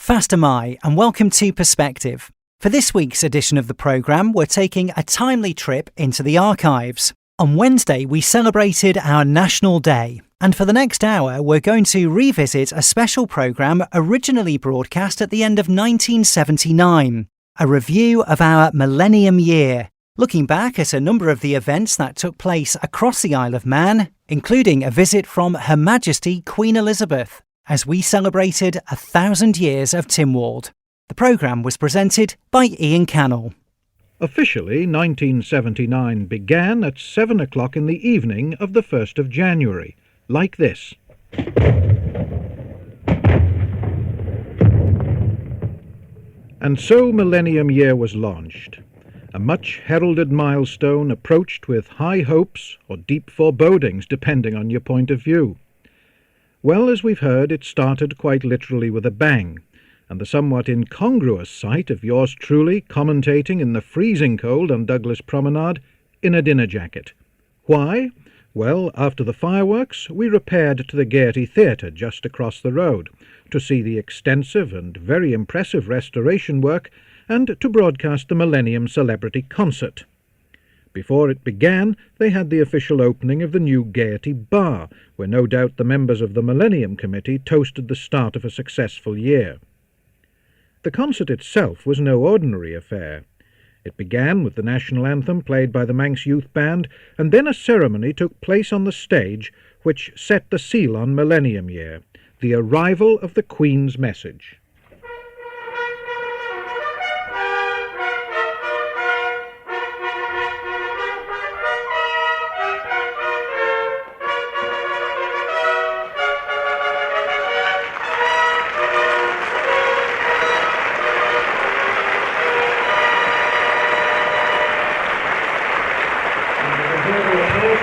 Fast am I, and welcome to Perspective. For this week's edition of the programme, we're taking a timely trip into the archives. On Wednesday, we celebrated our National Day, and for the next hour, we're going to revisit a special programme originally broadcast at the end of 1979, a review of our Millennium year, looking back at a number of the events that took place across the Isle of Man, including a visit from Her Majesty Queen Elizabeth, as we celebrated 1,000 years of Tynwald. The programme was presented by Ian Cannell. Officially, 1979 began at 7 o'clock in the evening of the 1st of January, like this. And so Millennium Year was launched, a much heralded milestone approached with high hopes or deep forebodings, depending on your point of view. Well, as we've heard, it started quite literally with a bang, and the somewhat incongruous sight of yours truly commentating in the freezing cold on Douglas Promenade in a dinner jacket. Why? Well, after the fireworks, we repaired to the Gaiety Theatre just across the road to see the extensive and very impressive restoration work and to broadcast the Millennium Celebrity Concert. Before it began, they had the official opening of the new Gaiety Bar, where no doubt the members of the Millennium Committee toasted the start of a successful year. The concert itself was no ordinary affair. It began with the national anthem played by the Manx Youth Band, and then a ceremony took place on the stage which set the seal on Millennium Year, the arrival of the Queen's message.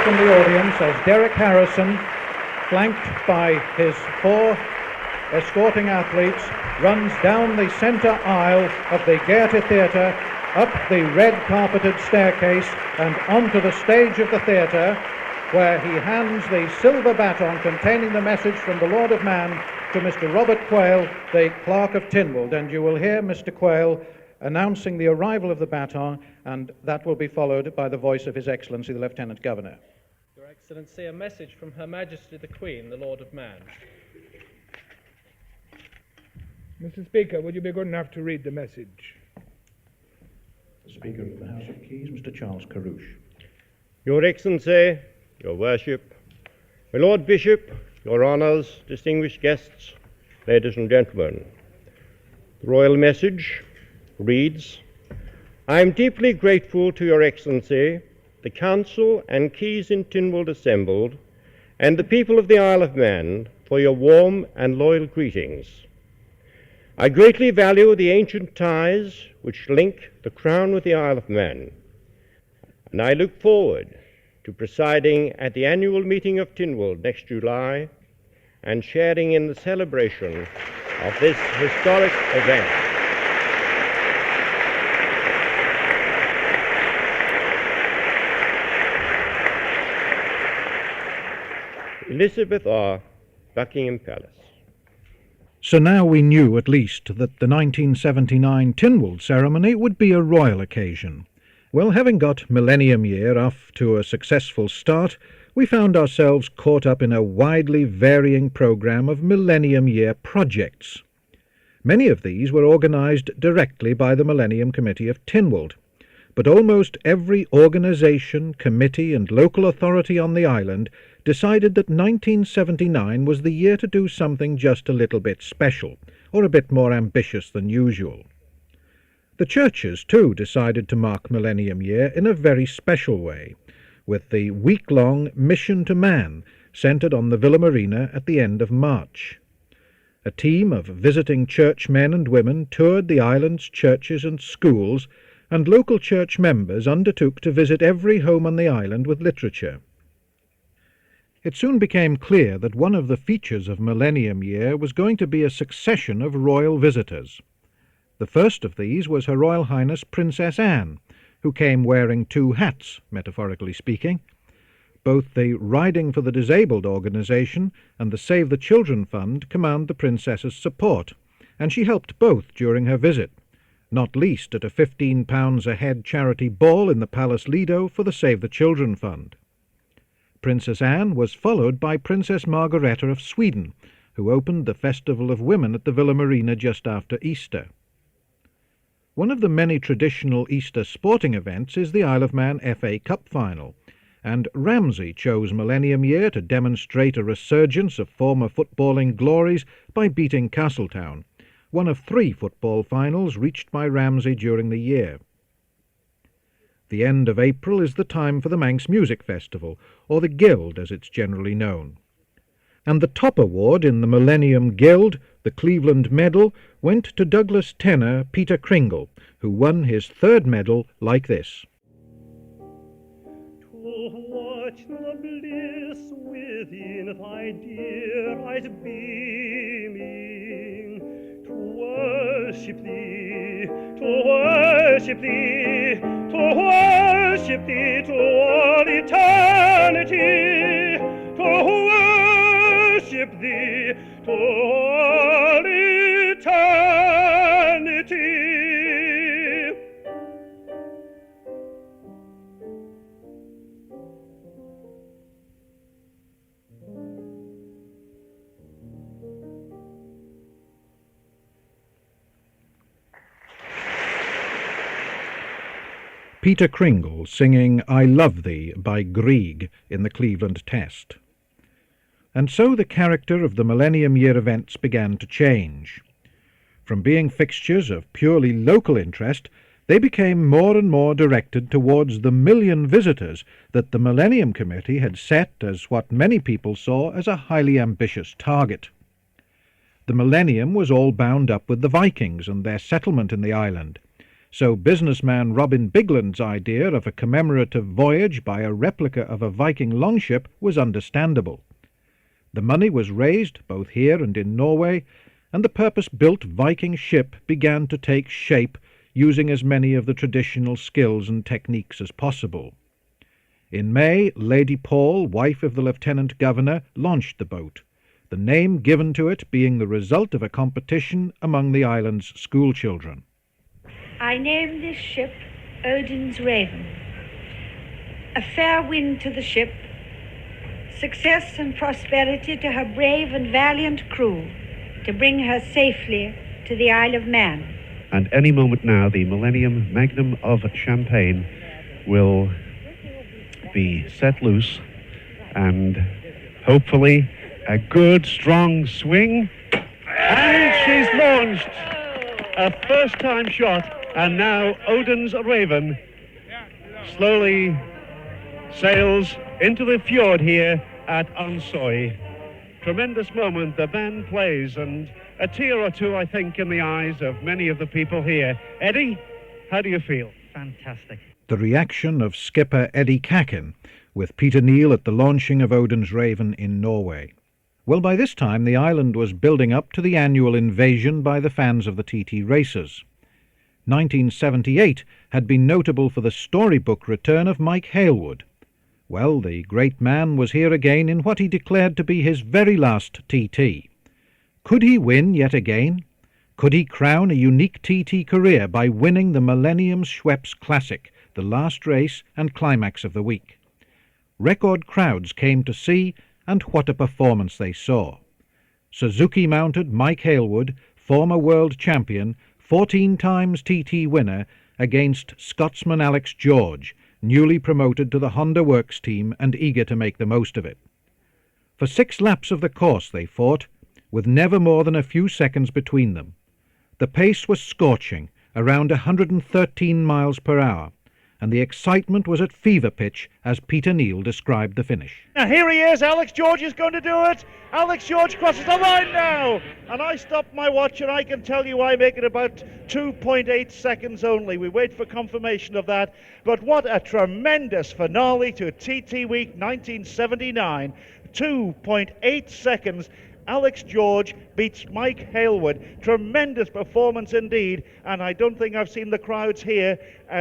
From the audience as Derek Harrison, flanked by his 4 escorting athletes, runs down the centre aisle of the Gaiety Theatre, up the red-carpeted staircase and onto the stage of the theatre, where he hands the silver baton containing the message from the Lord of Man to Mr. Robert Quayle, the Clerk of Tynwald. And you will hear Mr. Quayle announcing the arrival of the baton, and that will be followed by the voice of His Excellency the Lieutenant Governor. Your Excellency, a message from Her Majesty the Queen, the Lord of Man. Mr. Speaker, would you be good enough to read the message? Speaker of the House of Keys, Mr. Charles Carouche. Your Excellency, Your Worship, my Lord Bishop, Your Honours, distinguished guests, ladies and gentlemen, the royal message reads, I am deeply grateful to Your Excellency, the Council and Keys in Tynwald assembled, and the people of the Isle of Man for your warm and loyal greetings. I greatly value the ancient ties which link the Crown with the Isle of Man, and I look forward to presiding at the annual meeting of Tynwald next July and sharing in the celebration of this historic event. Elizabeth R., Buckingham Palace. So now we knew at least that the 1979 Tynwald ceremony would be a royal occasion. Well, having got Millennium Year off to a successful start, we found ourselves caught up in a widely varying programme of Millennium Year projects. Many of these were organised directly by the Millennium Committee of Tynwald, but almost every organisation, committee and local authority on the island decided that 1979 was the year to do something just a little bit special, or a bit more ambitious than usual. The churches, too, decided to mark Millennium Year in a very special way, with the week-long Mission to Man centred on the Villa Marina at the end of March. A team of visiting churchmen and women toured the island's churches and schools, and local church members undertook to visit every home on the island with literature. It soon became clear that one of the features of Millennium Year was going to be a succession of royal visitors. The first of these was Her Royal Highness Princess Anne, who came wearing 2 hats, metaphorically speaking. Both the Riding for the Disabled organisation and the Save the Children Fund command the Princess's support, and she helped both during her visit, not least at a £15 a head charity ball in the Palace Lido for the Save the Children Fund. Princess Anne was followed by Princess Margareta of Sweden, who opened the Festival of Women at the Villa Marina just after Easter. One of the many traditional Easter sporting events is the Isle of Man FA Cup final, and Ramsey chose Millennium Year to demonstrate a resurgence of former footballing glories by beating Castletown, one of 3 football finals reached by Ramsey during the year. The end of April is the time for the Manx Music Festival, or the Guild as it's generally known. And the top award in the Millennium Guild, the Cleveland Medal, went to Douglas tenor Peter Kringle, who won his 3rd medal like this. To watch the bliss within thy dear eyes beaming, to worship thee, to worship thee, to worship thee to all eternity, to worship thee to all eternity. Peter Kringle singing I Love Thee by Grieg in the Cleveland Test. And so the character of the Millennium Year events began to change. From being fixtures of purely local interest, they became more and more directed towards the 1 million visitors that the Millennium Committee had set as what many people saw as a highly ambitious target. The Millennium was all bound up with the Vikings and their settlement in the island, so businessman Robin Bigland's idea of a commemorative voyage by a replica of a Viking longship was understandable. The money was raised both here and in Norway, and the purpose-built Viking ship began to take shape using as many of the traditional skills and techniques as possible. In May, Lady Paul, wife of the Lieutenant Governor, launched the boat, the name given to it being the result of a competition among the island's schoolchildren. I named this ship Odin's Raven. A fair wind to the ship, success and prosperity to her brave and valiant crew, to bring her safely to the Isle of Man. And any moment now, the Millennium Magnum of Champagne will be set loose, and hopefully a good, strong swing. And she's launched a first-time shot. And now Odin's Raven slowly sails into the fjord here at Ansoy. Tremendous moment, the band plays, and a tear or two, I think, in the eyes of many of the people here. Eddie, how do you feel? Fantastic. The reaction of skipper Eddie Kacken, with Peter Neal at the launching of Odin's Raven in Norway. Well, by this time the island was building up to the annual invasion by the fans of the TT racers. 1978 had been notable for the storybook return of Mike Halewood. Well, the great man was here again in what he declared to be his very last TT. Could he win yet again? Could he crown a unique TT career by winning the Millennium Schweppes Classic, the last race and climax of the week? Record crowds came to see, and what a performance they saw. Suzuki-mounted Mike Halewood, former world champion, 14 times TT winner, against Scotsman Alex George, newly promoted to the Honda Works team and eager to make the most of it. For 6 laps of the course they fought, with never more than a few seconds between them. The pace was scorching, around 113 miles per hour, and the excitement was at fever pitch as Peter Neal described the finish. Now here he is, Alex George is going to do it. Alex George crosses the line now. And I stopped my watch and I can tell you I make it about 2.8 seconds only. We wait for confirmation of that. But what a tremendous finale to TT Week 1979. 2.8 seconds. Alex George beats Mike Halewood. Tremendous performance indeed, and I don't think I've seen the crowds here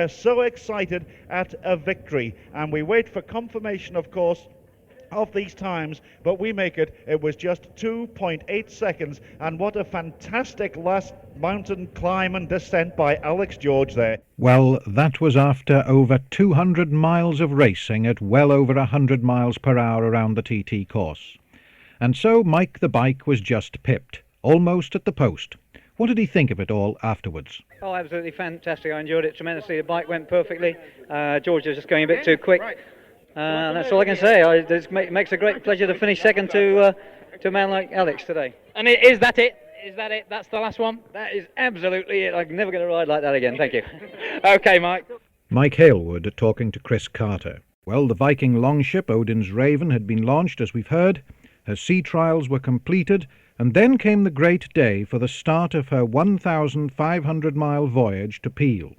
so excited at a victory. And we wait for confirmation, of course, of these times, but we make it. It was just 2.8 seconds, and what a fantastic last mountain climb and descent by Alex George there. Well, that was after over 200 miles of racing at well over 100 miles per hour around the TT course. And so Mike the bike was just pipped, almost at the post. What did he think of it all afterwards? Oh, absolutely fantastic. I enjoyed it tremendously. The bike went perfectly. George was just going a bit too quick. And that's all I can say. It makes a great pleasure to finish second to a man like Alex today. And is that it? Is that it? That's the last one? That is absolutely it. I'm never going to ride like that again. Thank you. Okay, Mike. Mike Halewood talking to Chris Carter. Well, the Viking longship Odin's Raven had been launched, as we've heard. Her sea trials were completed, and then came the great day for the start of her 1,500-mile voyage to Peel.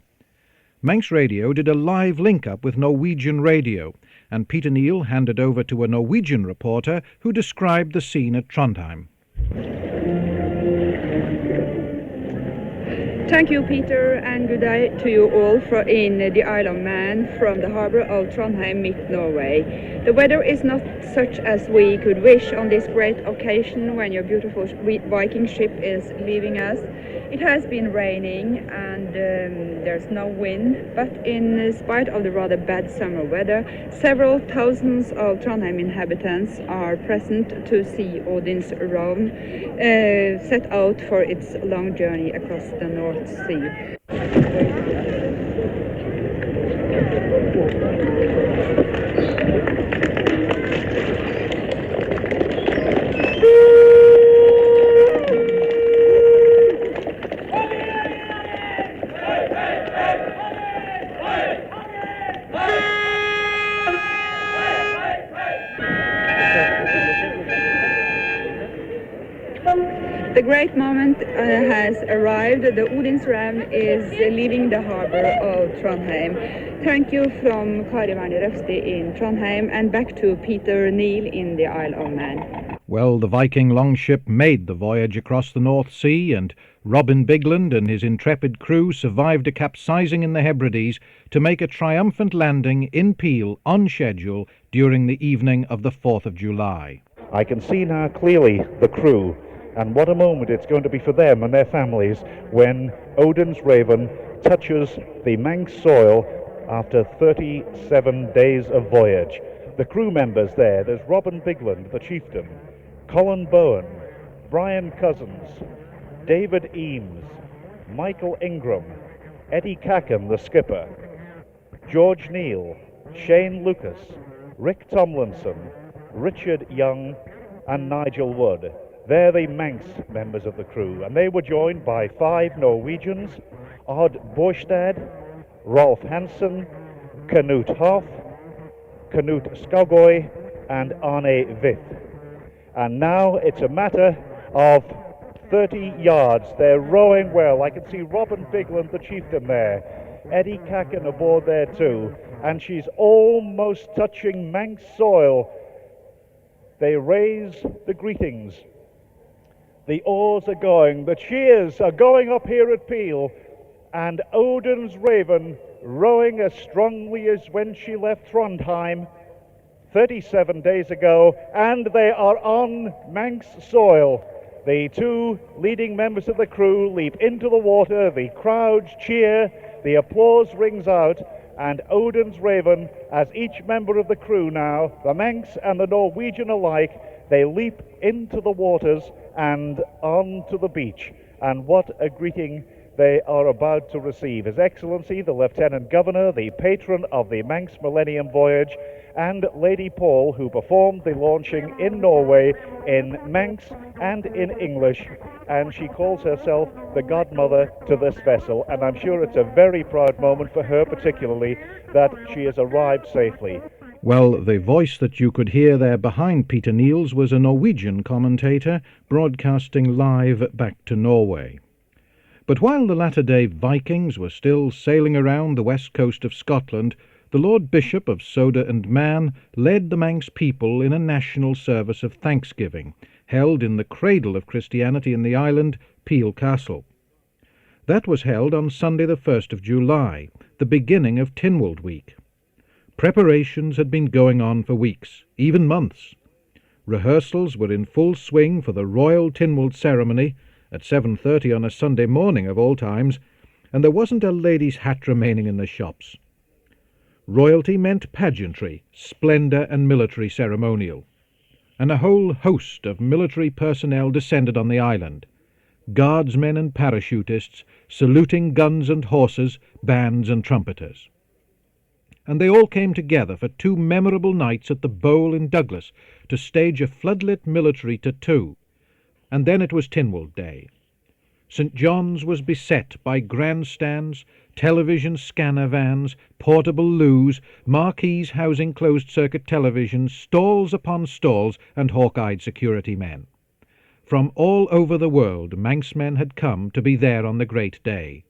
Manx Radio did a live link-up with Norwegian radio, and Peter Neal handed over to a Norwegian reporter who described the scene at Trondheim. Thank you, Peter, and good day to you all in the Isle of Man from the harbour of Trondheim, mid-Norway. The weather is not such as we could wish on this great occasion when your beautiful Viking ship is leaving us. It has been raining and there's no wind, but in spite of the rather bad summer weather, several thousands of Trondheim inhabitants are present to see Odin's Raven set out for its long journey across the North Sea. The great moment has arrived. The Odin's Raven is leaving the harbour of Trondheim. Thank you from Kari Werner Røfsti in Trondheim and back to Peter Neal in the Isle of Man. Well, the Viking longship made the voyage across the North Sea, and Robin Bigland and his intrepid crew survived a capsizing in the Hebrides to make a triumphant landing in Peel on schedule during the evening of the 4th of July. I can see now clearly the crew, and what a moment it's going to be for them and their families when Odin's Raven touches the Manx soil after 37 days of voyage. The crew members there's Robin Bigland, the chieftain, Colin Bowen, Brian Cousins, David Eames, Michael Ingram, Eddie Cacken, the skipper, George Neal, Shane Lucas, Rick Tomlinson, Richard Young, and Nigel Wood. They're the Manx members of the crew, and they were joined by 5 Norwegians, Odd Borstad, Rolf Hansen, Knut Hoff, Knut Skogøy, and Arne Vith. And now it's a matter of 30 yards. They're rowing well. I can see Robin Bigland, the chieftain, there. Eddie Cacken aboard there too, and she's almost touching Manx soil. They raise the greetings. The oars are going, the cheers are going up here at Peel, and Odin's Raven rowing as strongly as when she left Trondheim 37 days ago, and they are on Manx soil. The 2 leading members of the crew leap into the water, the crowds cheer, the applause rings out, and Odin's Raven, as each member of the crew now, the Manx and the Norwegian alike, they leap into the waters and onto the beach. And what a greeting they are about to receive. His Excellency, the Lieutenant Governor, the patron of the Manx Millennium Voyage, and Lady Paul, who performed the launching in Norway in Manx and in English, and she calls herself the godmother to this vessel, and I'm sure it's a very proud moment for her particularly that she has arrived safely. Well, the voice that you could hear there behind Peter Neal's was a Norwegian commentator broadcasting live back to Norway. But while the latter-day Vikings were still sailing around the west coast of Scotland, the Lord Bishop of Soda and Man led the Manx people in a national service of thanksgiving, held in the cradle of Christianity in the island, Peel Castle. That was held on Sunday the 1st of July, the beginning of Tynwald week. Preparations had been going on for weeks, even months. Rehearsals were in full swing for the royal Tynwald ceremony at 7:30 on a Sunday morning of all times, and there wasn't a lady's hat remaining in the shops. Royalty meant pageantry, splendour and military ceremonial, and a whole host of military personnel descended on the island, guardsmen and parachutists saluting guns and horses, bands and trumpeters. And they all came together for 2 memorable nights at the Bowl in Douglas to stage a floodlit military tattoo, and then it was Tynwald Day. St. John's was beset by grandstands, television scanner vans, portable loos, marquees housing closed-circuit televisions, stalls upon stalls, and hawk-eyed security men. From all over the world, Manxmen had come to be there on the great day.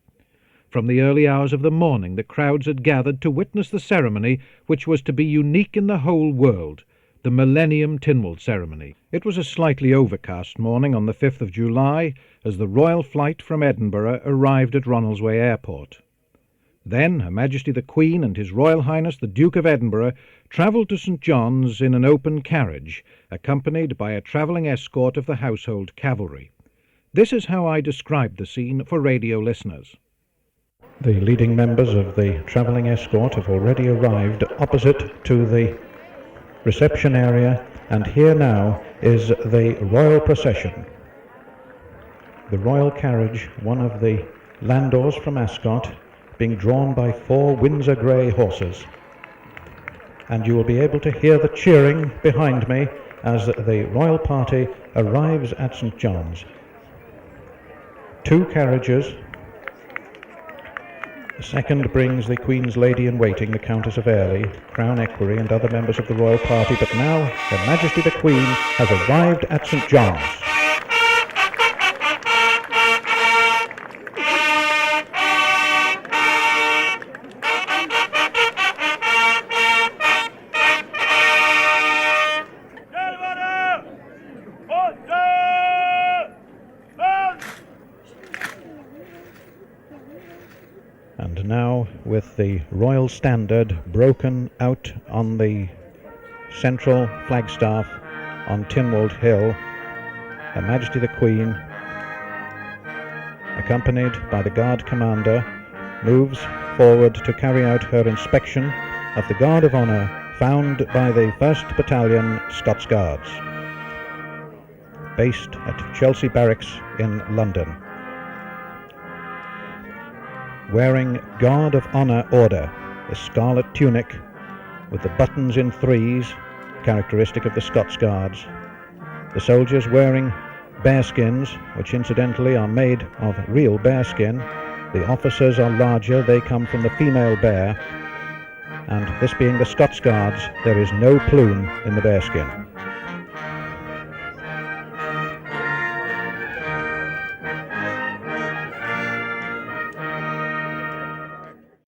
From the early hours of the morning, the crowds had gathered to witness the ceremony which was to be unique in the whole world, the Millennium Tynwald ceremony. It was a slightly overcast morning on the 5th of July as the royal flight from Edinburgh arrived at Ronaldsway Airport. Then Her Majesty the Queen and His Royal Highness the Duke of Edinburgh travelled to St. John's in an open carriage, accompanied by a travelling escort of the household cavalry. This is how I described the scene for radio listeners. The leading members of the travelling escort have already arrived opposite to the reception area, and here now is the royal procession. The royal carriage, one of the landors from Ascot, being drawn by 4 Windsor grey horses. And you will be able to hear the cheering behind me as the royal party arrives at St. John's. 2 carriages. The second brings the Queen's Lady-in-Waiting, the Countess of Airlie, Crown Equerry and other members of the royal party, but now Her Majesty the Queen has arrived at St. John's. And now, with the royal standard broken out on the central flagstaff on Tynwald Hill, Her Majesty the Queen, accompanied by the Guard Commander, moves forward to carry out her inspection of the Guard of Honour found by the 1st Battalion Scots Guards, based at Chelsea Barracks in London. Wearing Guard of Honour Order, the scarlet tunic with the buttons in 3s, characteristic of the Scots Guards. The soldiers wearing bearskins, which incidentally are made of real bearskin. The officers are larger, they come from the female bear, and this being the Scots Guards, there is no plume in the bearskin.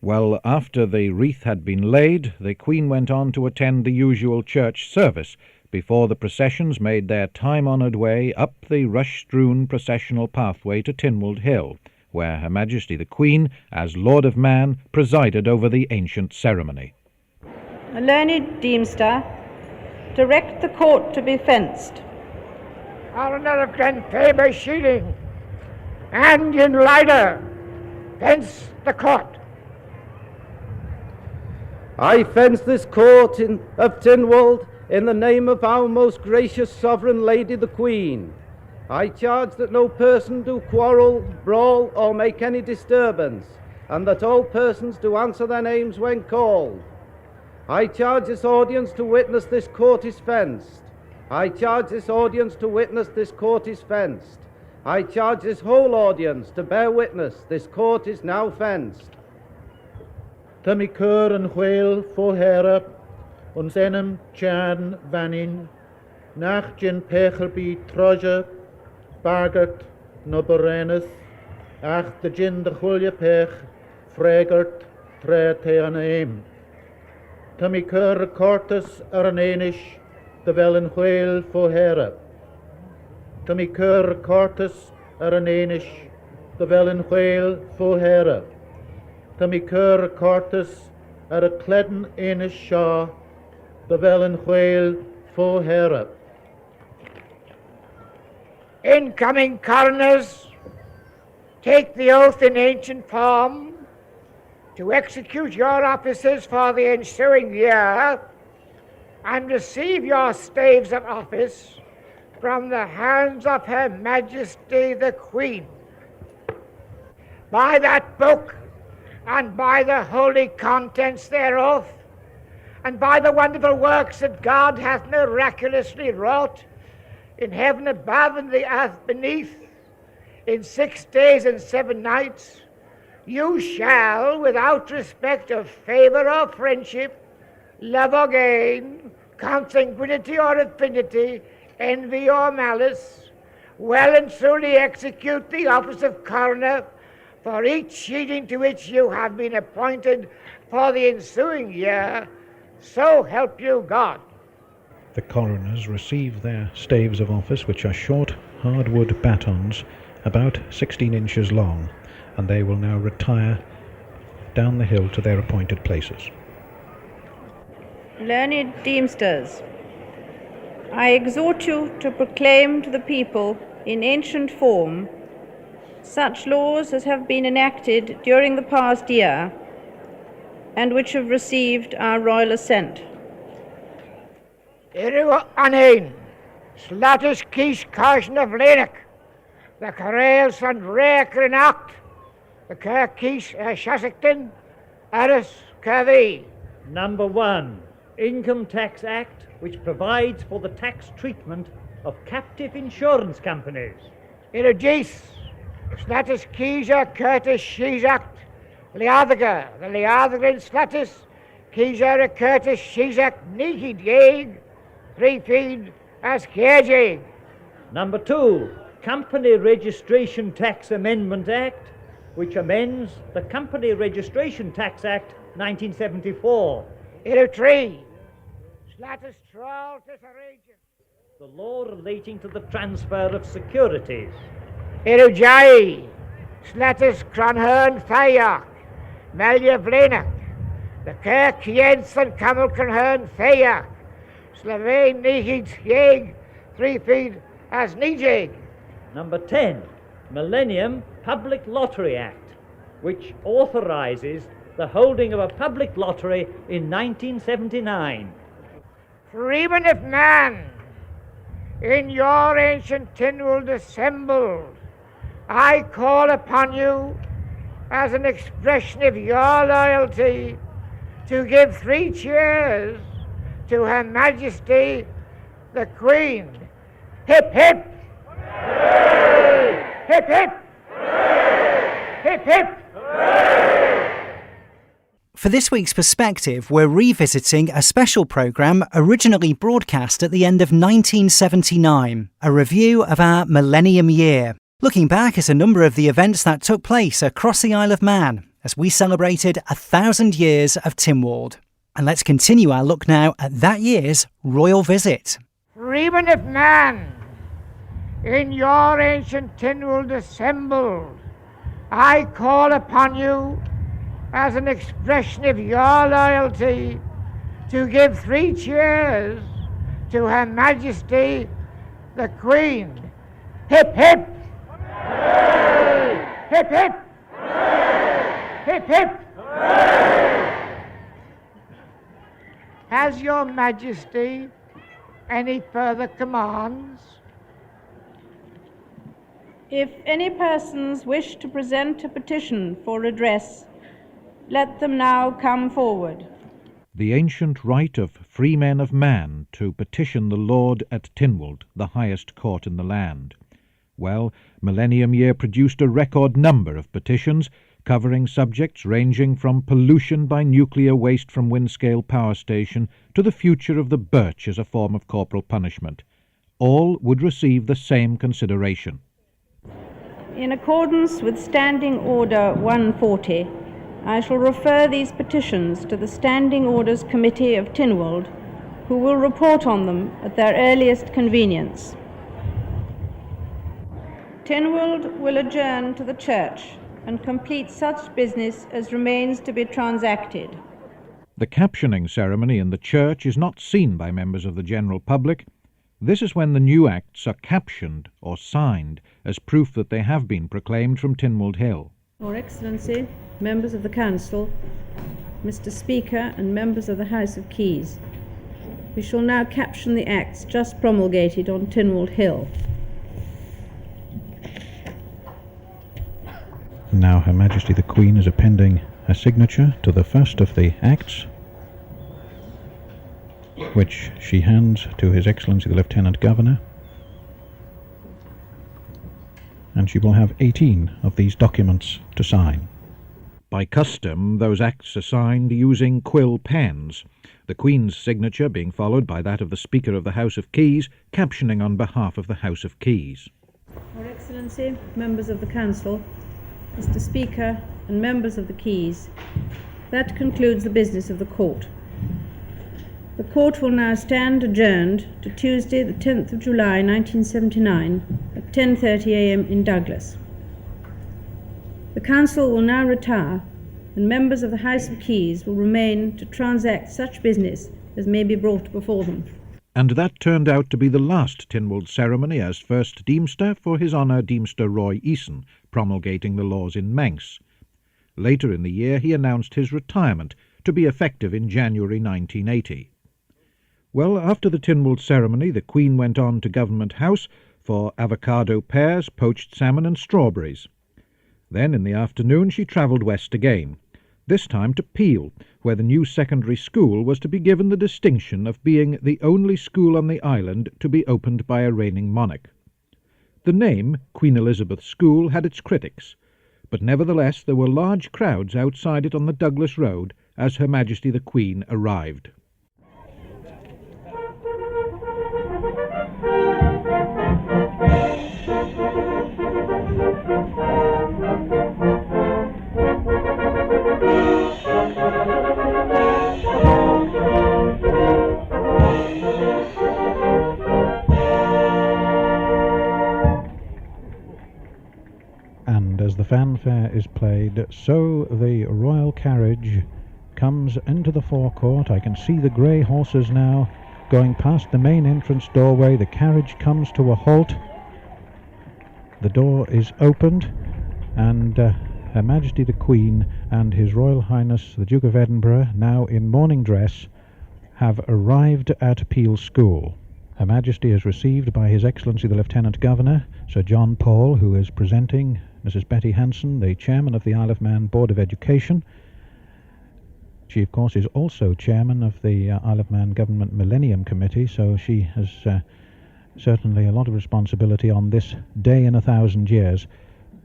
Well, after the wreath had been laid, the Queen went on to attend the usual church service before the processions made their time-honoured way up the rush-strewn processional pathway to Tynwald Hill, where Her Majesty the Queen, as Lord of Man, presided over the ancient ceremony. Learned Deemster, direct the court to be fenced. Arna'r Grand Faber Shieling, and in Lider, fence the court. I fence this court of Tynwald in the name of our most gracious Sovereign Lady the Queen. I charge that no person do quarrel, brawl, or make any disturbance, and that all persons do answer their names when called. I charge this audience to witness this court is fenced. I charge this audience to witness this court is fenced. I charge this whole audience to bear witness this court is now fenced. Tá mi cur an chwail fóhera, ons enam tjan vanin, nach gin pecher bi troja, bargert no berenes, ach de gin de chwilja pech, fregert tre te an aim. Tá mi cur cortus ar an einish, de vel an chwail fóhera. Tá mi cur cortus ar an einish, de vel an chwail fóhera. Tá mi cur cortus a cledden Inish Shaw, the Velen Whale for Hera. Incoming coroners, take the oath in ancient form to execute your offices for the ensuing year and receive your staves of office from the hands of Her Majesty the Queen. By that book, and by the holy contents thereof, and by the wonderful works that God hath miraculously wrought in heaven above and the earth beneath, in 6 days and 7 nights, you shall, without respect of favour or friendship, love or gain, consanguinity or affinity, envy or malice, well and truly execute the office of coroner for each seating to which you have been appointed for the ensuing year, so help you God. The coroners receive their staves of office, which are short hardwood batons about 16 inches long, and they will now retire down the hill to their appointed places. Learned Deemsters, I exhort you to proclaim to the people in ancient form such laws as have been enacted during the past year and which have received our royal assent. Iru Anin, Slatus Kish Carson of Lennox, the Carrels and Raker in Act, the Kirkish Shasington, Aris Kirby. Number 1, Income Tax Act, which provides for the tax treatment of captive insurance companies. Iru Jees, Slatus Kisha Curtis Shees Act, Leathaga, the Leathaga in Slatus, Kisha Curtis Shees Act, Niki Dieg, 3 feet as KJ. Number 2, Company Registration Tax Amendment Act, which amends the Company Registration Tax Act 1974. Iru 3, Slatus Troll Tesseragent. The law relating to the transfer of securities. Iru Jai, Slatus Cronhern Thayak, Melia Vlenak, the Kirk Jens and Camel Cronhern Thayak, Slovene Nihid Yeg, 3 feet as Nijeg. Number 10, Millennium Public Lottery Act, which authorizes the holding of a public lottery in 1979. Freemen of man, in your ancient Tynwald assembled, I call upon you as an expression of your loyalty to give 3 cheers to Her Majesty the Queen. Hip hip! Hooray! Hip hip! Hooray! Hip hip! Hooray! For this week's Perspective, we're revisiting a special programme originally broadcast at the end of 1979, a review of our Millennium year, looking back at a number of the events that took place across the Isle of Man as we celebrated 1,000 years of Tynwald. And let's continue our look now at that year's royal visit. Freemen of man, in your ancient Tynwald assembled, I call upon you as an expression of your loyalty to give 3 cheers to Her Majesty the Queen. Hip hip! Hooray! Hip hip! Hooray! Hip hip! Hooray! Has your Majesty any further commands? If any persons wish to present a petition for redress, let them now come forward. The ancient right of free men of man to petition the Lord at Tynwald, the highest court in the land. Well, Millennium Year produced a record number of petitions covering subjects ranging from pollution by nuclear waste from Windscale Power Station to the future of the birch as a form of corporal punishment. All would receive the same consideration. In accordance with Standing Order 140, I shall refer these petitions to the Standing Orders Committee of Tynwald, who will report on them at their earliest convenience. Tynwald will adjourn to the church and complete such business as remains to be transacted. The captioning ceremony in the church is not seen by members of the general public. This is when the new acts are captioned or signed as proof that they have been proclaimed from Tynwald Hill. Your Excellency, members of the Council, Mr. Speaker and members of the House of Keys, we shall now caption the acts just promulgated on Tynwald Hill. Now Her Majesty the Queen is appending her signature to the first of the acts, which she hands to His Excellency the Lieutenant Governor, and she will have 18 of these documents to sign. By custom, those acts are signed using quill pens, the Queen's signature being followed by that of the Speaker of the House of Keys, captioning on behalf of the House of Keys. Your Excellency, members of the Council, Mr. Speaker and members of the Keys, that concludes the business of the Court. The Court will now stand adjourned to Tuesday, the 10th of July 1979 at 10:30 a.m. in Douglas. The Council will now retire, and members of the House of Keys will remain to transact such business as may be brought before them. And that turned out to be the last Tynwald ceremony as first Deemster for His Honour Deemster Roy Eason, promulgating the laws in Manx. Later in the year he announced his retirement, to be effective in January 1980. Well, after the Tynwald ceremony, the Queen went on to Government House for avocado pears, poached salmon and strawberries. Then, in the afternoon, she travelled west again, this time to Peel, where the new secondary school was to be given the distinction of being the only school on the island to be opened by a reigning monarch. The name, Queen Elizabeth School, had its critics, but nevertheless there were large crowds outside it on the Douglas Road as Her Majesty the Queen arrived. And as the fanfare is played, so the royal carriage comes into the forecourt. I can see the grey horses now going past the main entrance doorway. The carriage comes to a halt. The door is opened, and Her Majesty the Queen and His Royal Highness the Duke of Edinburgh, now in morning dress, have arrived at Peel School. Her Majesty is received by His Excellency the Lieutenant Governor, Sir John Paul, who is presenting Mrs. Betty Hanson, the Chairman of the Isle of Man Board of Education. She, of course, is also Chairman of the Isle of Man Government Millennium Committee, so she has certainly a lot of responsibility on this day in 1,000 years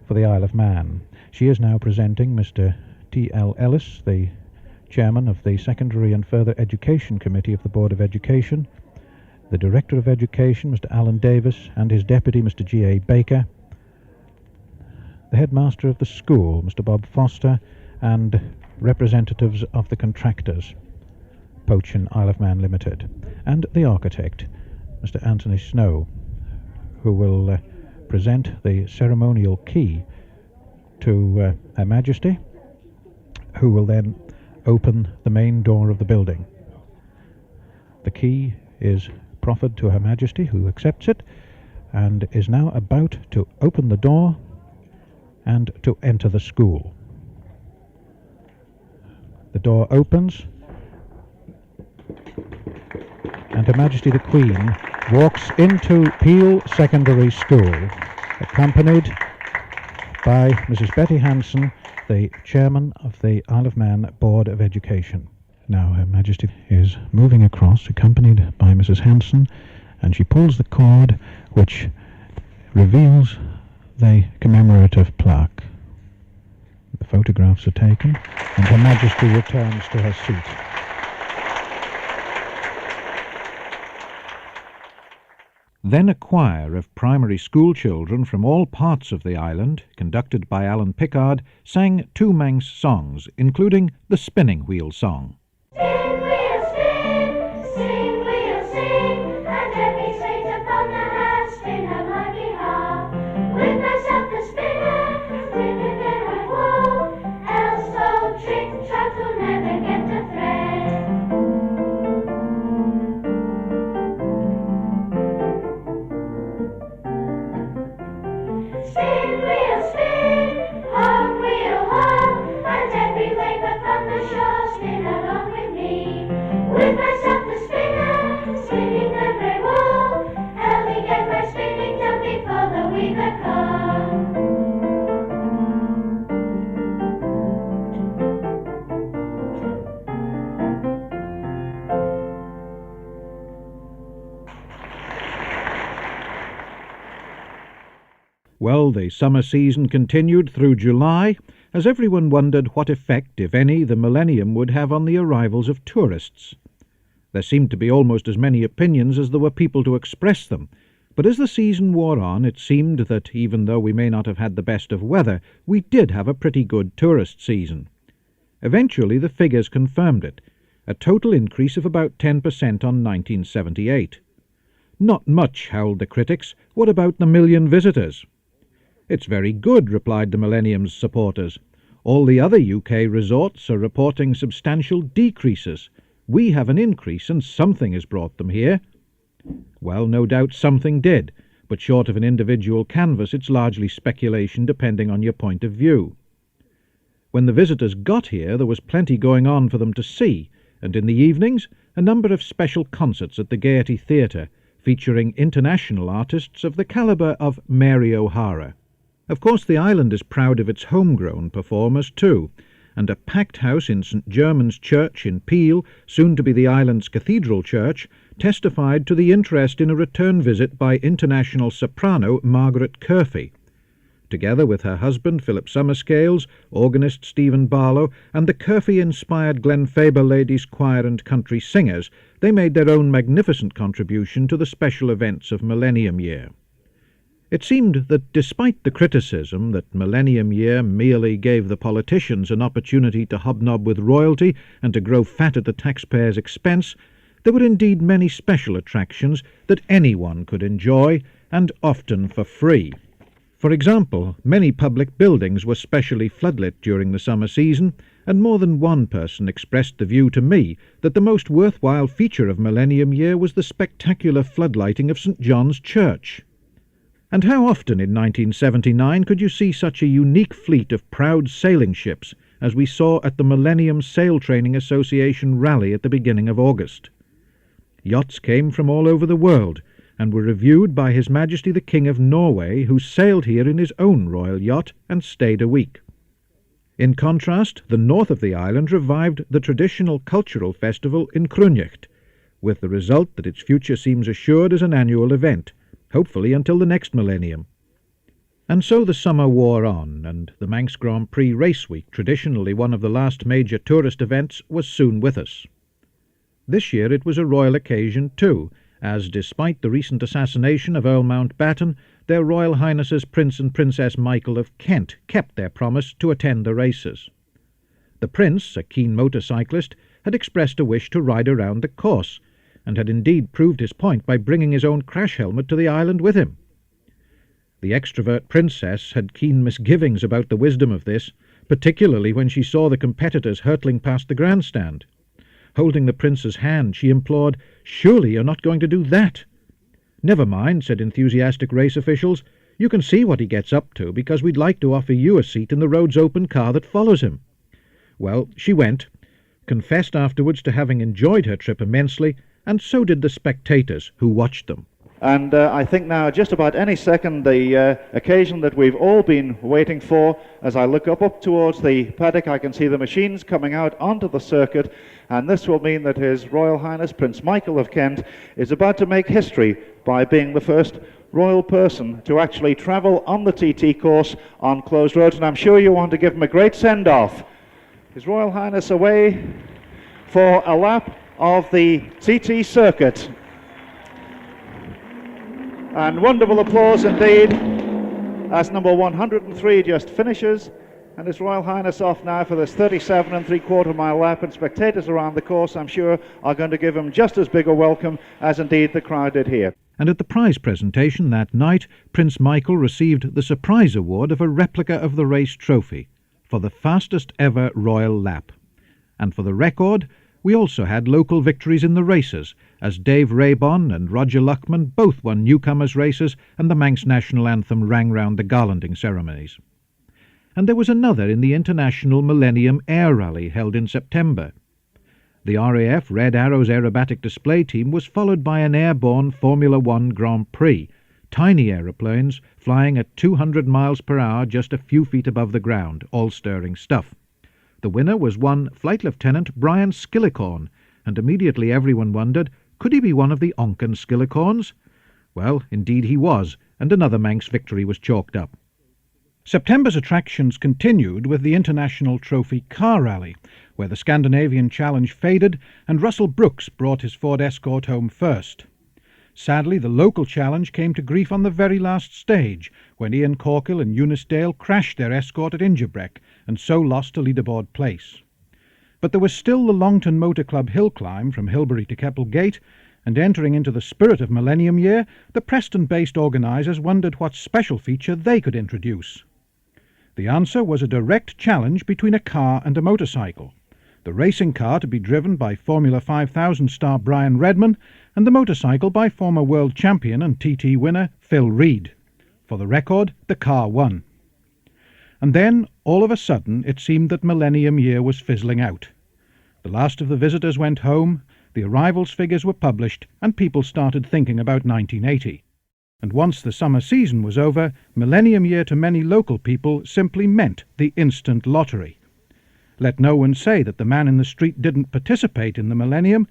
for the Isle of Man. She is now presenting Mr. T.L. Ellis, the Chairman of the Secondary and Further Education Committee of the Board of Education, the Director of Education, Mr. Alan Davis, and his Deputy, Mr. G.A. Baker, the Headmaster of the school, Mr. Bob Foster, and representatives of the contractors, Pochin Isle of Man Limited, and the architect, Mr. Anthony Snow, who will present the ceremonial key to Her Majesty, who will then open the main door of the building. The key is proffered to Her Majesty, who accepts it, and is now about to open the door and to enter the school. The door opens, and Her Majesty the Queen walks into Peel Secondary School, accompanied by Mrs. Betty Hanson, the Chairman of the Isle of Man Board of Education. Now Her Majesty is moving across, accompanied by Mrs. Hanson, and she pulls the cord which reveals the commemorative plaque. The photographs are taken, and Her Majesty returns to her seat. Then a choir of primary school children from all parts of the island, conducted by Alan Pickard, sang 2 Manx songs, including the Spinning Wheel Song. Well, the summer season continued through July, as everyone wondered what effect, if any, the Millennium would have on the arrivals of tourists. There seemed to be almost as many opinions as there were people to express them, but as the season wore on, it seemed that, even though we may not have had the best of weather, we did have a pretty good tourist season. Eventually the figures confirmed it, a total increase of about 10% on 1978. Not much, howled the critics. What about the 1 million visitors? It's very good, replied the Millennium's supporters. All the other UK resorts are reporting substantial decreases. We have an increase, and something has brought them here. Well, no doubt something did, but short of an individual canvas, it's largely speculation depending on your point of view. When the visitors got here, there was plenty going on for them to see, and in the evenings, a number of special concerts at the Gaiety Theatre, featuring international artists of the calibre of Mary O'Hara. Of course, the island is proud of its homegrown performers too, and a packed house in St German's Church in Peel, soon to be the island's cathedral church, testified to the interest in a return visit by international soprano Margaret Curfey. Together with her husband Philip Summerscales, organist Stephen Barlow, and the Curfey-inspired Glen Faber Ladies Choir and Country Singers, they made their own magnificent contribution to the special events of Millennium Year. It seemed that despite the criticism that Millennium Year merely gave the politicians an opportunity to hobnob with royalty and to grow fat at the taxpayers' expense, there were indeed many special attractions that anyone could enjoy, and often for free. For example, many public buildings were specially floodlit during the summer season, and more than one person expressed the view to me that the most worthwhile feature of Millennium Year was the spectacular floodlighting of St John's Church. And how often in 1979 could you see such a unique fleet of proud sailing ships as we saw at the Millennium Sail Training Association rally at the beginning of August? Yachts came from all over the world, and were reviewed by His Majesty the King of Norway, who sailed here in his own royal yacht and stayed a week. In contrast, the north of the island revived the traditional cultural festival in Krunject, with the result that its future seems assured as an annual event, hopefully until the next millennium. And so the summer wore on, and the Manx Grand Prix Race Week, traditionally one of the last major tourist events, was soon with us. This year it was a royal occasion too, as, despite the recent assassination of Earl Mountbatten, their Royal Highnesses Prince and Princess Michael of Kent kept their promise to attend the races. The Prince, a keen motorcyclist, had expressed a wish to ride around the course, and had indeed proved his point by bringing his own crash helmet to the island with him. The extrovert Princess had keen misgivings about the wisdom of this, particularly when she saw the competitors hurtling past the grandstand. Holding the Prince's hand, she implored, "Surely you're not going to do that?" "Never mind," said enthusiastic race officials. "You can see what he gets up to, because we'd like to offer you a seat in the road's open car that follows him." Well, she went, confessed afterwards to having enjoyed her trip immensely, and so did the spectators who watched them. And I think now, just about any second, the occasion that we've all been waiting for. As I look up towards the paddock, I can see the machines coming out onto the circuit, and this will mean that His Royal Highness Prince Michael of Kent is about to make history by being the first royal person to actually travel on the TT course on closed roads, and I'm sure you want to give him a great send-off. His Royal Highness away for a lap of the TT circuit. And wonderful applause indeed as number 103 just finishes, and His Royal Highness off now for this 37 3/4 mile lap, and spectators around the course, I'm sure, are going to give him just as big a welcome as indeed the crowd did here. And at the prize presentation that night, Prince Michael received the surprise award of a replica of the race trophy for the fastest ever royal lap. And for the record, we also had local victories in the races, as Dave Raybon and Roger Luckman both won newcomers' races, and the Manx national anthem rang round the garlanding ceremonies. And there was another in the International Millennium Air Rally held in September. The RAF Red Arrows aerobatic display team was followed by an airborne Formula One Grand Prix, tiny aeroplanes flying at 200 miles per hour just a few feet above the ground, all stirring stuff. The winner was one Flight Lieutenant Brian Skillicorn, and immediately everyone wondered, could he be one of the Onken Skillicorns? Well, indeed he was, and another Manx victory was chalked up. September's attractions continued with the International Trophy Car Rally, where the Scandinavian Challenge faded and Russell Brooks brought his Ford Escort home first. Sadly, the local challenge came to grief on the very last stage, when Ian Corkill and Eunice Dale crashed their Escort at Ingerbreck and so lost a leaderboard place. But there was still the Longton Motor Club hill climb from Hilbury to Keppel Gate, and entering into the spirit of Millennium Year, the Preston-based organisers wondered what special feature they could introduce. The answer was a direct challenge between a car and a motorcycle. The racing car to be driven by Formula 5000 star Brian Redman, and the motorcycle by former world champion and TT winner Phil Reed. For the record, the car won. And then, all of a sudden, it seemed that Millennium Year was fizzling out. The last of the visitors went home, the arrivals figures were published, and people started thinking about 1980. And once the summer season was over, Millennium Year to many local people simply meant the instant lottery. Let no one say that the man in the street didn't participate in the Millennium,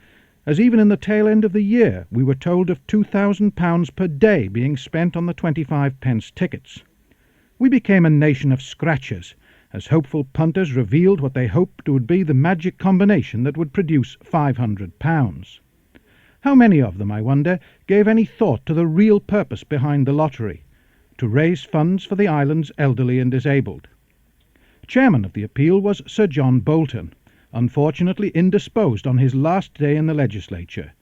as even in the tail end of the year we were told of £2,000 per day being spent on the 25p tickets. We became a nation of scratchers, as hopeful punters revealed what they hoped would be the magic combination that would produce £500. How many of them, I wonder, gave any thought to the real purpose behind the lottery? To raise funds for the island's elderly and disabled. Chairman of the appeal was Sir John Bolton, unfortunately indisposed on his last day in the legislature.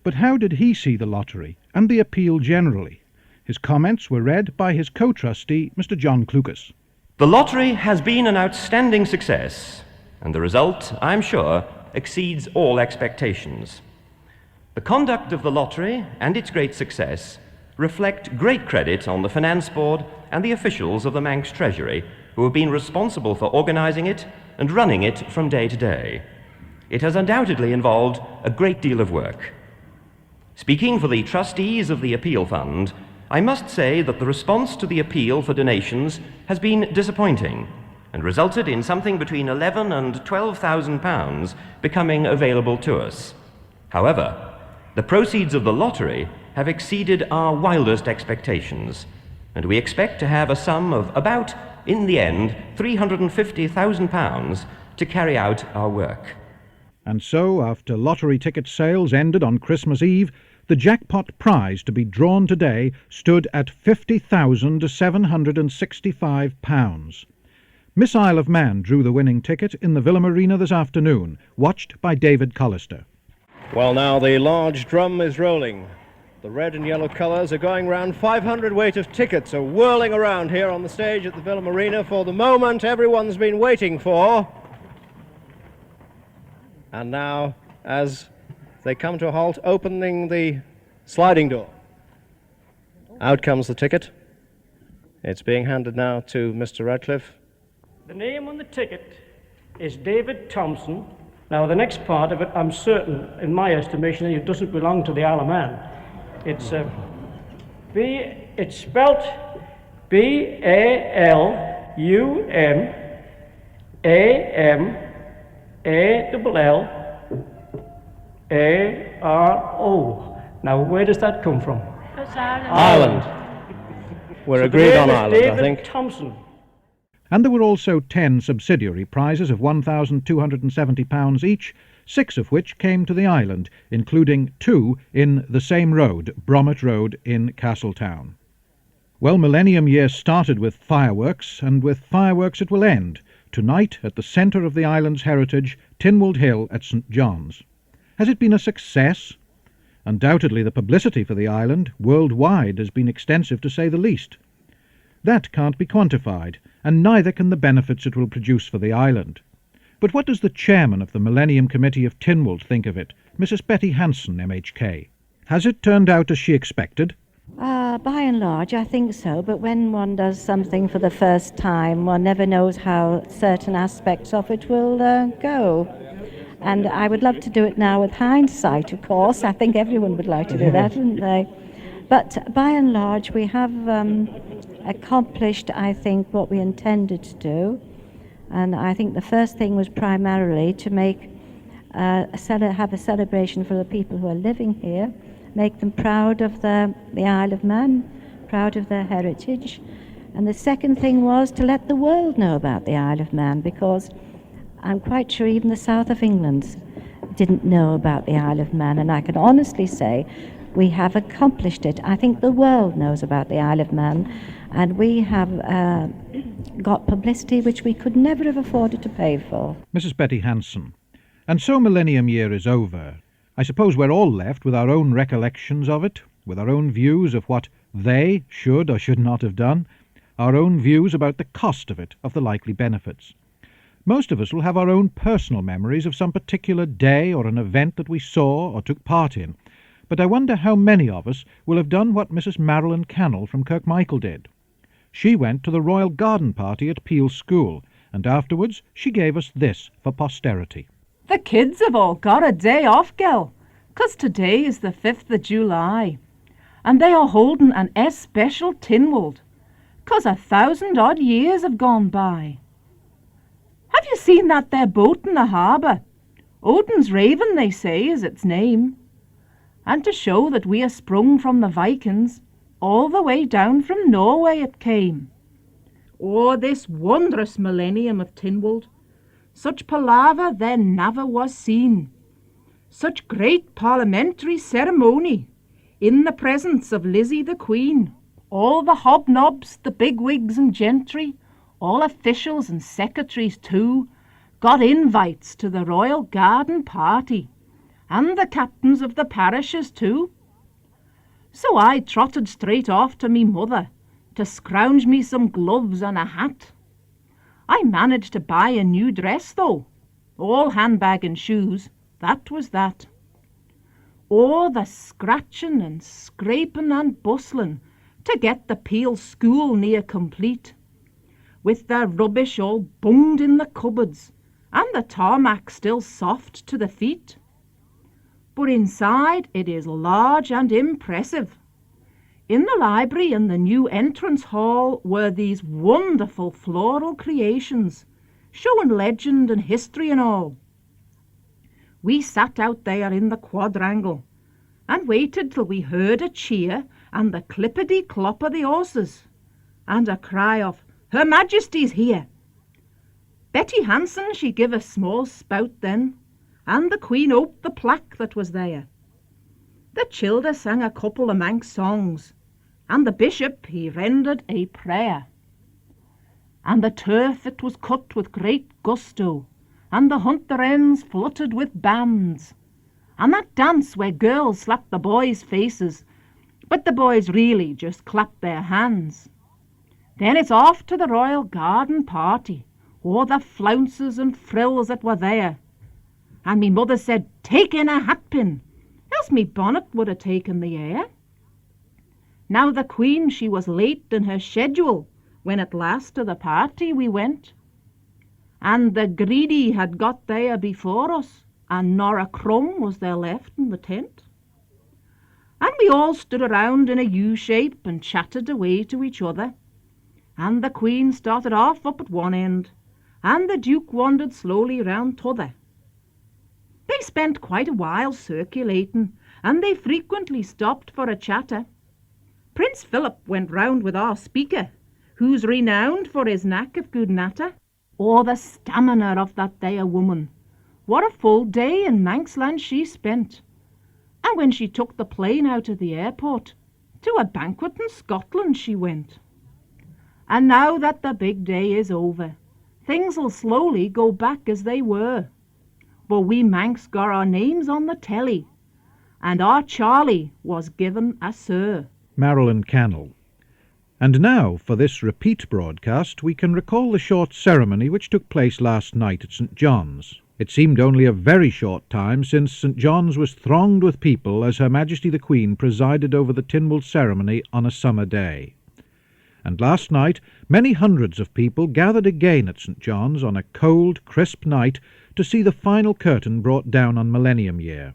But how did he see the lottery, and the appeal generally? His comments were read by his co-trustee, Mr. John Clucas. The lottery has been an outstanding success, and the result, I'm sure, exceeds all expectations. The conduct of the lottery and its great success reflect great credit on the Finance Board and the officials of the Manx Treasury who have been responsible for organising it and running it from day to day. It has undoubtedly involved a great deal of work. Speaking for the trustees of the Appeal Fund, I must say that the response to the appeal for donations has been disappointing and resulted in something between £11,000 and £12,000 becoming available to us. However, the proceeds of the lottery have exceeded our wildest expectations, and we expect to have a sum of about, in the end, £350,000 to carry out our work. And so, after lottery ticket sales ended on Christmas Eve, the jackpot prize to be drawn today stood at £50,765. Miss Isle of Man drew the winning ticket in the Villa Marina this afternoon, watched by David Collister. Well, now the large drum is rolling. The red and yellow colours are going round. 500 weight of tickets are whirling around here on the stage at the Villa Marina for the moment everyone's been waiting for. And now, as they come to a halt, opening the sliding door. Out comes the ticket. It's being handed now to Mr. Radcliffe. The name on the ticket is David Thompson. Now, the next part of it, I'm certain, in my estimation, it doesn't belong to the Isle of Man. It's spelt B-A-L-U-M-A-L-L-A-R-O. Now, where does that come from? Ireland. We're agreed on Ireland, I think. David Thompson. And there were also 10 subsidiary prizes of £1,270 each, 6 of which came to the island, including 2 in the same road, Bromett Road in Castletown. Well, Millennium Year started with fireworks, and with fireworks it will end, tonight at the centre of the island's heritage, Tynwald Hill at St. John's. Has it been a success? Undoubtedly the publicity for the island, worldwide, has been extensive to say the least. That can't be quantified, and neither can the benefits it will produce for the island. But what does the chairman of the Millennium Committee of Tynwald think of it, Mrs. Betty Hanson, MHK? Has it turned out as she expected? By and large, I think so, but when one does something for the first time, one never knows how certain aspects of it will go. And I would love to do it now with hindsight, of course. I think everyone would like to do that, wouldn't they? But by and large, we have accomplished, I think, what we intended to do. And I think the first thing was primarily to make have a celebration for the people who are living here, make them proud of the Isle of Man, proud of their heritage. And the second thing was to let the world know about the Isle of Man, because I'm quite sure even the south of England didn't know about the Isle of Man, and I can honestly say we have accomplished it. I think the world knows about the Isle of Man, and we have got publicity which we could never have afforded to pay for. Mrs. Betty Hanson. And so Millennium Year is over. I suppose we're all left with our own recollections of it, with our own views of what they should or should not have done, our own views about the cost of it, of the likely benefits. Most of us will have our own personal memories of some particular day or an event that we saw or took part in, but I wonder how many of us will have done what Mrs. Marilyn Cannell from Kirkmichael did. She went to the Royal Garden Party at Peel School, and afterwards she gave us this for posterity. The kids have all got a day off, Gel, 'cause today is the 5th of July, and they are holding an especial Tynwald, 'cause 1,000-odd years have gone by. Have you seen that there boat in the harbour? Odin's Raven, they say, is its name. And to show that we are sprung from the Vikings, all the way down from Norway it came. Oh, this wondrous millennium of Tynwald, such palaver there never was seen. Such great parliamentary ceremony, in the presence of Lizzie the Queen. All the hobnobs, the bigwigs and gentry, all officials and secretaries too, got invites to the Royal Garden Party, and the captains of the parishes too. So I trotted straight off to me mother, to scrounge me some gloves and a hat. I managed to buy a new dress though, all handbag and shoes, that was that. Oh, the scratching and scraping and bustling to get the Peel School near complete, with their rubbish all bunged in the cupboards, and the tarmac still soft to the feet. But inside it is large and impressive. In the library and the new entrance hall were these wonderful floral creations, showing legend and history and all. We sat out there in the quadrangle, and waited till we heard a cheer and the clippity-clop of the horses, and a cry of, "Her Majesty's here!" Betty Hanson, she give a small spout then, and the Queen oped the plaque that was there. The childer sang a couple of Manx songs, and the bishop he rendered a prayer. And the turf it was cut with great gusto, and the hunter wrens fluttered with bands, and that dance where girls slapped the boys' faces, but the boys really just clapped their hands. Then it's off to the Royal Garden Party, all the flounces and frills that were there. And me mother said, "Take in a hatpin," else me bonnet would have taken the air. Now the Queen she was late in her schedule when at last to the party we went. And the greedy had got there before us, and nor a crumb was there left in the tent. And we all stood around in a U-shape and chatted away to each other. And the Queen started off up at one end, and the Duke wandered slowly round t'other. They spent quite a while circulating, and they frequently stopped for a chatter. Prince Philip went round with our speaker, who's renowned for his knack of good natter. Oh, the stamina of that there woman! What a full day in Manxland she spent! And when she took the plane out of the airport, to a banquet in Scotland she went. And now that the big day is over, things'll slowly go back as they were. But we Manx got our names on the telly, and our Charlie was given a Sir. Marilyn Cannell. And now, for this repeat broadcast, we can recall the short ceremony which took place last night at St. John's. It seemed only a very short time since St. John's was thronged with people as Her Majesty the Queen presided over the Tynwald ceremony on a summer day. And last night many hundreds of people gathered again at St. John's on a cold, crisp night to see the final curtain brought down on Millennium Year.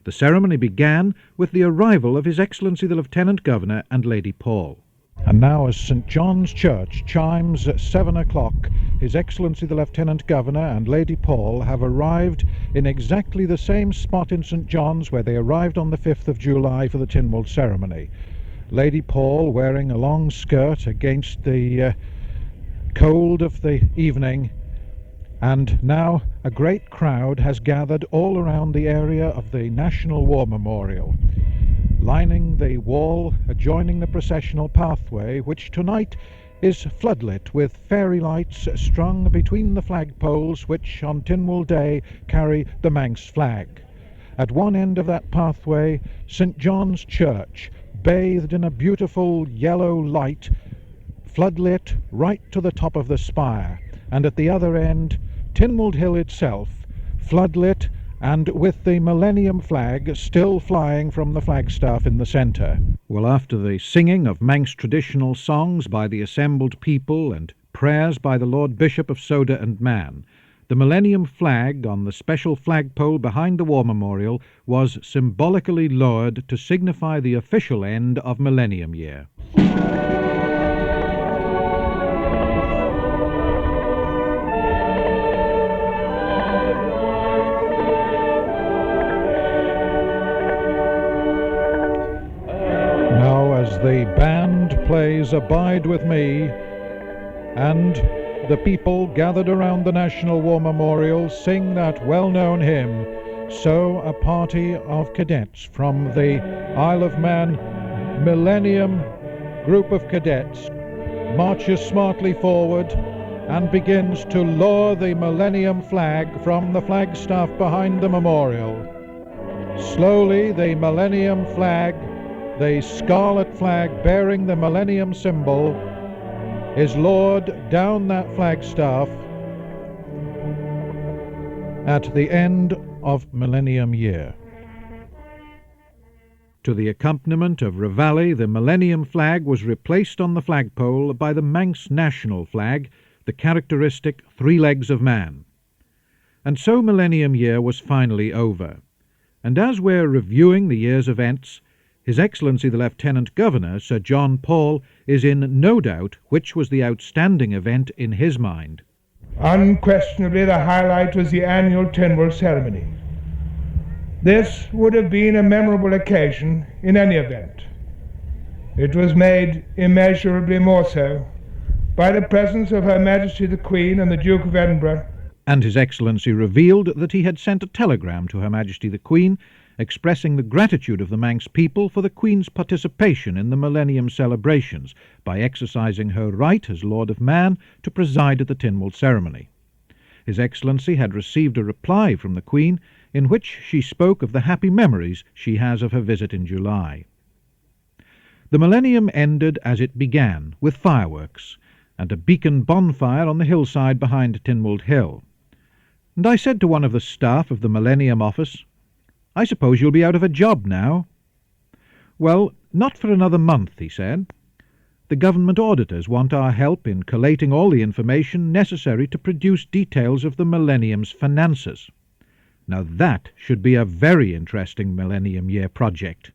The ceremony began with the arrival of His Excellency the Lieutenant Governor and Lady Paul. And now, as St. John's Church chimes 7 o'clock, His Excellency the Lieutenant Governor and Lady Paul have arrived in exactly the same spot in St. John's where they arrived on the 5th of July for the Tynwald ceremony. Lady Paul wearing a long skirt against the cold of the evening, and now a great crowd has gathered all around the area of the National War Memorial, lining the wall adjoining the processional pathway, which tonight is floodlit with fairy lights strung between the flagpoles which on Tynwald Day carry the Manx flag. At one end of that pathway, St. John's Church, bathed in a beautiful yellow light, floodlit right to the top of the spire, and at the other end, Tynwald Hill itself, floodlit and with the Millennium flag still flying from the flagstaff in the centre. Well, after the singing of Manx traditional songs by the assembled people and prayers by the Lord Bishop of Soda and Man, the Millennium flag on the special flagpole behind the War Memorial was symbolically lowered to signify the official end of Millennium Year. As the band plays Abide With Me, and the people gathered around the National War Memorial sing that well-known hymn, so a party of cadets from the Isle of Man Millennium group of cadets marches smartly forward and begins to lower the Millennium flag from the flagstaff behind the memorial. Slowly the Millennium flag, the scarlet flag bearing the Millennium symbol, is lowered down that flagstaff at the end of Millennium Year. To the accompaniment of reveille, the Millennium flag was replaced on the flagpole by the Manx national flag, the characteristic three legs of man. And so Millennium Year was finally over. And as we're reviewing the year's events, His Excellency the Lieutenant Governor, Sir John Paul, is in no doubt which was the outstanding event in his mind. Unquestionably, the highlight was the annual Tynwald ceremony. This would have been a memorable occasion in any event. It was made immeasurably more so by the presence of Her Majesty the Queen and the Duke of Edinburgh. And His Excellency revealed that he had sent a telegram to Her Majesty the Queen expressing the gratitude of the Manx people for the Queen's participation in the Millennium celebrations by exercising her right as Lord of Man to preside at the Tynwald ceremony. His Excellency had received a reply from the Queen in which she spoke of the happy memories she has of her visit in July. The Millennium ended as it began, with fireworks, and a beacon bonfire on the hillside behind Tynwald Hill. And I said to one of the staff of the Millennium office, "I suppose you'll be out of a job now." "Well, not for another month," he said. "The government auditors want our help in collating all the information necessary to produce details of the Millennium's finances. Now that should be a very interesting Millennium Year project."